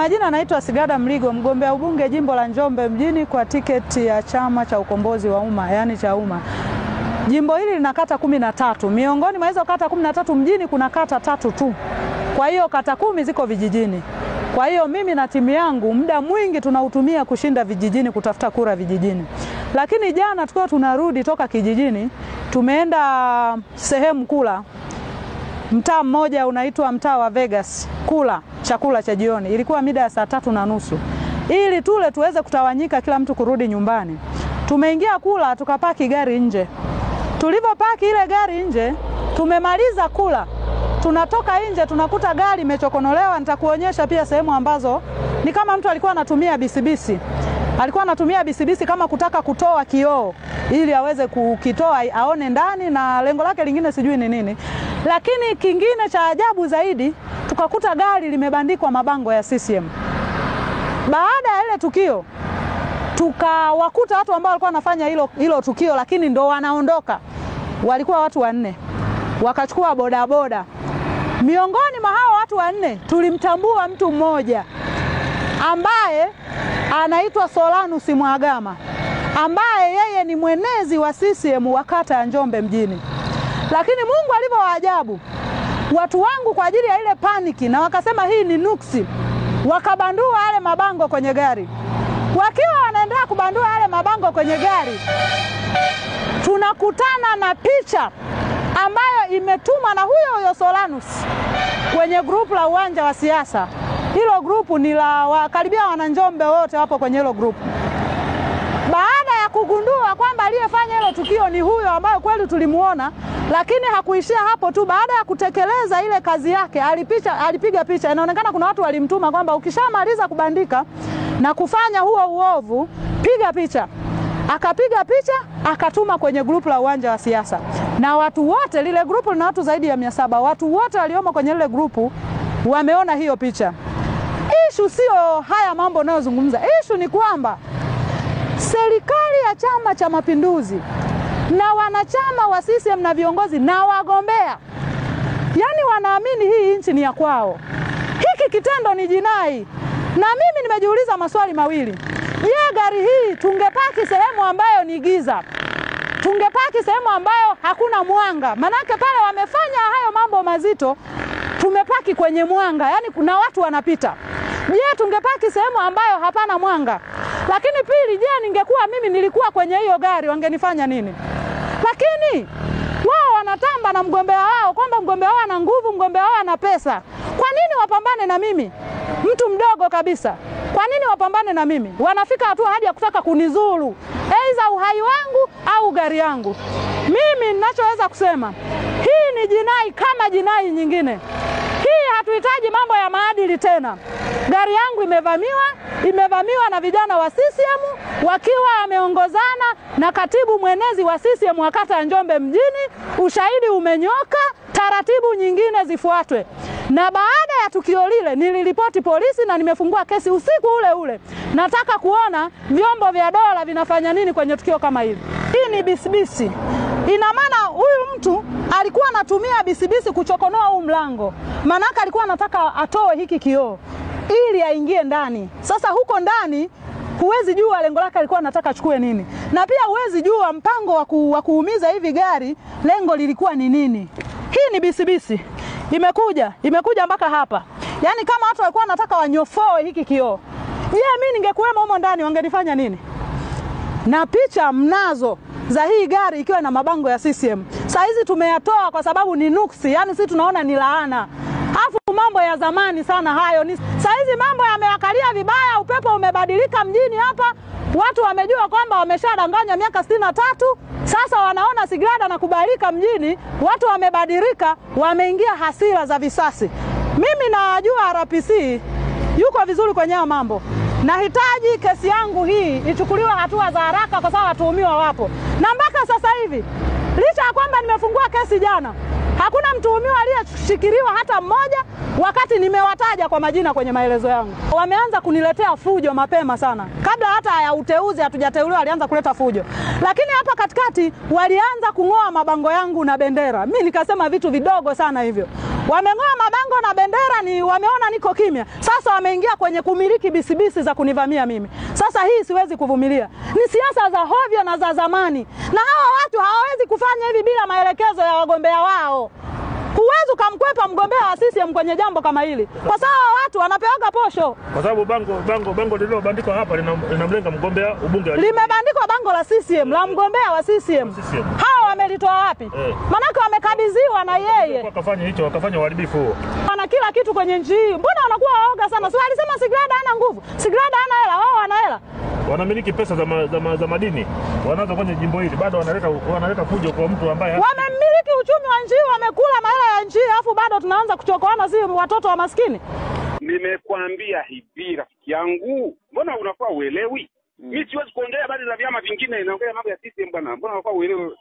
Majina naitwa Sigada Mligo, mgombea ubunge jimbo la Njombe mjini kwa tiketi ya Chama cha Ukombozi wa Umma, yani Chauma. Jimbo hili lina kata 13. Miongoni mwa hizo kata 13 mjini kuna kata 3 tu. Kwa hiyo kata 10 ziko vijijini. Kwa hiyo mimi na timu yangu muda mwingi tunautumia kushinda vijijini, kutafuta kura vijijini. Lakini jana tukiwa tunarudi toka kijijini, tumeenda sehemu kula. Mtaa mmoja unaitwa mtaa wa Vegas, kula chakula cha jioni. Ilikuwa mida ya saa 3:30. Ili tule tuweze kutawanyika kila mtu kurudi nyumbani. Tumeingia kula, tukapaki gari nje. Tulipopaki ile gari nje, tumemaliza kula. Tunatoka nje tunakuta gari imechokonolewa. Nitakuonyesha pia sehemu ambazo ni kama mtu alikuwa anatumia bisibisi. Alikuwa anatumia bisibisi kama kutaka kutoa kioo ili aweze kukitoa aone ndani, na lengo lake lingine sijui ni nini. Lakini kingine cha ajabu zaidi, tukakuta gari limebandikwa mabango ya CCM. Baada ya ile tukio, tukawakuta watu ambao walikuwa wanafanya hilo tukio lakini ndo wanaondoka. Walikuwa watu 4. Wakachukua bodaboda. Miongoni mwa hao watu 4 tulimtambua mtu mmoja ambaye anaitwa Solanus Mwagama, ambaye yeye ni mwenezi wa CCM wa kata ya Njombe mjini. Lakini Mungu alivyowaajabu, watu wangu kwa ajili ya ile paniki na wakasema hii ni nuksi, wakabandua yale mabango kwenye gari. Wakiwa wanaendelea kubandua yale mabango kwenye gari, tunakutana na picha ambayo imetumwa na huyo Solanus kwenye grupu la uwanja wa siasa. Hilo grupu ni la karibia wananjombe wote wapo kwenye hilo grupu. Baada ya kugundua kwamba aliyefanya hilo tukio ni huyo ambaye kweli tulimuona, lakini hakuishia hapo tu. Baada ya kutekeleza ile kazi yake, alipiga picha. Inaonekana kuna watu walimtuma kwamba ukishamaliza kubandika na kufanya huo uovu, piga picha. Akapiga picha, akatuma kwenye grupu la uwanja wa siasa. Na watu wote, lile grupu lina watu zaidi ya 700, watu wote waliomo kwenye lile grupu wameona hiyo picha. Issue sio haya mambo ninayozungumza. Issue ni kwamba serikali ya Chama cha Mapinduzi na wanachama wa CCM na viongozi na wagombea, yani wanaamini hii nchi ni ya kwao. Hiki kitendo ni jinai. Na mimi nimejiuliza maswali mawili. Je, gari hii tungepaki sehemu ambayo ni giza? Tungepaki sehemu ambayo hakuna mwanga? Manake pale wamefanya hayo mambo mazito, tumepaki kwenye mwanga, yani kuna watu wanapita. Je, tungepaki sehemu ambayo hapana mwanga? Lakini pili, je, ningekuwa mimi nilikuwa kwenye hiyo gari wangenifanya nini? Lakini wao wanatamba na mgombea wao kwamba mgombea wao ana nguvu, mgombea wao ana pesa. Kwa nini wapambane na mimi, mtu mdogo kabisa? Kwa nini wapambane na mimi? Wanafika hatua hadi ya kutaka kunizuru aidha uhai wangu au gari yangu. Mimi ninachoweza kusema, hii ni jinai kama jinai nyingine. Hii hatuhitaji mambo ya maadili tena. Gari yangu imevamiwa na vijana wa CCM wakiwa wameongozana na katibu mwenezi wa CCM wa kata ya Njombe mjini. Ushahidi umenyoka, taratibu nyingine zifuatwe. Na baada ya tukio lile niliripoti polisi na nimefungua kesi usiku ule ule. Nataka kuona vyombo vya dola vinafanya nini kwenye tukio kama hili. Hii ni bisibisi. Ina maana huyu mtu alikuwa anatumia bisibisi kuchokonoa huu mlango. Manaka alikuwa anataka atoe hiki kioo ili aingie ndani. Sasa huko ndani huwezi jua lengo lake alikuwa anataka achukue nini. Na pia huwezi jua mpango wa kuumiza hivi gari lengo lilikuwa ni nini. Hii ni bisibisi. Imekuja mpaka hapa. Yaani kama watu walikuwa wanataka wanyofoe hiki kioo, je, mimi ningekuwemo humo ndani wangenifanya nini? Na picha mnazo za hii gari ikiwa na mabango ya CCM. Saa hizi tumeyatoa kwa sababu ni nuksi, yani sisi tunaona ni laana. Afu mambo ya zamani sana hayo. Saa hizi mambo yamewakalia vibaya, upepo umebadilika mjini hapa. Watu wamejua kwamba wameshadanganya miaka 63. Sasa wanaona Sigada na kubalika mjini, watu wamebadilika, wameingia hasira za visasi. Mimi najua RPC yuko vizuri kwenye mambo. Nahitaji kesi yangu hii ichukuliwe hatua za haraka kwa sababu watuhumiwa wapo. Na mpaka sasa hivi, licha ya kwamba nimefungua kesi jana, hakuna mtuhumiwa aliyeshikiliwa hata mmoja, wakati nimewataja kwa majina kwenye maelezo yangu. Wameanza kuniletea fujo mapema sana. Kabla hata ya uteuzi hatujateuliwa walianza kuleta fujo. Lakini hapa katikati walianza kung'oa mabango yangu na bendera. Mimi nikasema vitu vidogo sana hivyo. Wameng'oa mabango na bendera, ni wameona niko kimya. Sasa wameingia kwenye kumiliki bisibisi za kunivamia mimi. Sasa hii siwezi kuvumilia. Ni siasa za hovyo na za zamani. Na hawa watu hawawezi kufanya hivi bila maelekezo ya wagombea wao. Huwezi kumkwepa mgombea wa CCM kwenye jambo kama hili. Kwa sababu watu wanapewaga posho. Kwa sababu bango lililobandikwa hapa linamlenga mgombea ubunge. Limebandikwa bango la CCM, la mgombea wa CCM. Hao wamelitoa wapi? Manake wamekabidhiwa na yeye. Wakafanya hicho, wakafanya uharibifu huo. Wana kila kitu kwenye nchi hii. Mbona wanakuwa waoga sana? Si alisema Sigrada hana nguvu. Sigrada hana hela, wao wana hela. Wanamiliki pesa za madini. Wanaanza kwenye jimbo hili bado wanaleta fujo kwa mtu ambaye wamemiliki uchumi wa nchi, wamekula mahela ya nchi, afu bado tunaanza kuchokoana si watoto wa maskini. Nimekwambia hivi rafiki yangu, mbona unakuwa uelewi? Mimi siwezi kuongea habari za vyama vingine, naongea mambo ya CCM bwana. Mbona unakuwa uelewi?